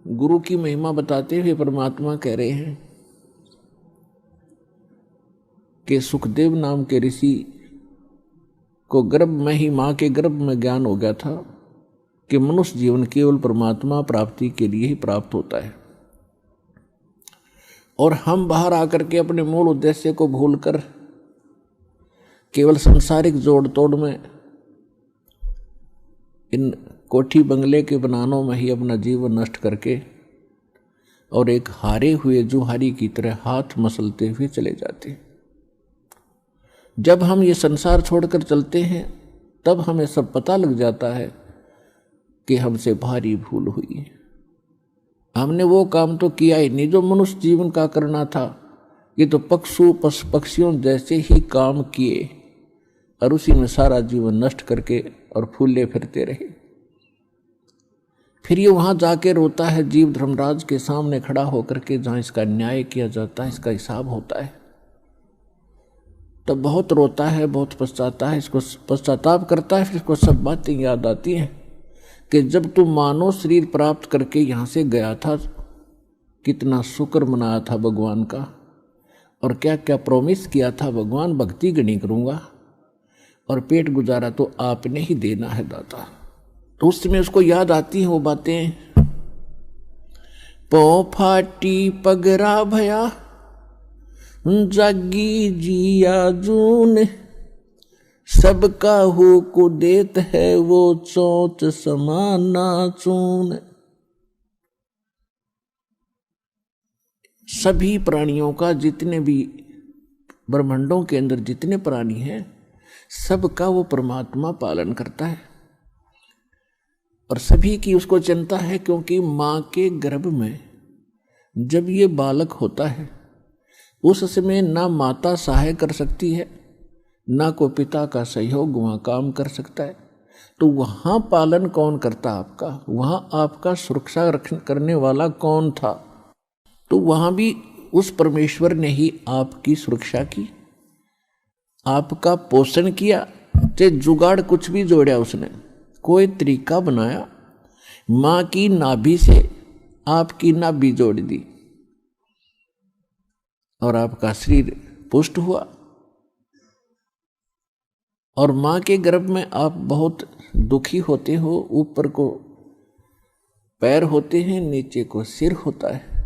गुरु की महिमा बताते हुए परमात्मा कह रहे हैं कि सुखदेव नाम के ऋषि को गर्भ में ही, मां के गर्भ में ज्ञान हो गया था कि मनुष्य जीवन केवल परमात्मा प्राप्ति के लिए ही प्राप्त होता है, और हम बाहर आकर के अपने मूल उद्देश्य को भूलकर केवल सांसारिक जोड़ तोड़ में, इन कोठी बंगले के बनानों में ही अपना जीवन नष्ट करके और एक हारे हुए जुहारी की तरह हाथ मसलते हुए चले जाते हैं। जब हम ये संसार छोड़कर चलते हैं तब हमें सब पता लग जाता है कि हमसे भारी भूल हुई। हमने वो काम तो किया ही नहीं जो मनुष्य जीवन का करना था। ये तो पक्षियों जैसे ही काम किए और उसी में सारा जीवन नष्ट करके और फूले फिरते रहे। फिर ये वहां जाके रोता है जीव धर्मराज के सामने खड़ा होकर के, जहां इसका न्याय किया जाता है, इसका हिसाब होता है। तो बहुत रोता है, बहुत पछताता है, इसको पश्चाताप करता है। फिर इसको सब बातें याद आती हैं कि जब तू मानव शरीर प्राप्त करके यहाँ से गया था, कितना शुक्र मनाया था भगवान का, और क्या क्या प्रॉमिस किया था भगवान, भक्ति गणी करूँगा और पेट गुजारा तो आपने ही देना है दाता। तो उस समय उसको याद आती हैं वो बातें। पौ फाटी पगरा भया जागी जिया जून, सबका हो को देत है वो चोच समाना चून। सभी प्राणियों का, जितने भी ब्रह्मांडों के अंदर जितने प्राणी हैं, सबका वो परमात्मा पालन करता है और सभी की उसको चिंता है। क्योंकि मां के गर्भ में जब ये बालक होता है उस समय ना माता सहाय कर सकती है, ना को पिता का सहयोग वहाँ काम कर सकता है। तो वहाँ पालन कौन करता आपका, वहाँ आपका सुरक्षा करने वाला कौन था? तो वहाँ भी उस परमेश्वर ने ही आपकी सुरक्षा की, आपका पोषण किया। चाहे जुगाड़ कुछ भी जोड़ा उसने, कोई तरीका बनाया, माँ की नाभि से आपकी नाभि जोड़ दी और आपका शरीर पुष्ट हुआ। और माँ के गर्भ में आप बहुत दुखी होते हो, ऊपर को पैर होते हैं, नीचे को सिर होता है।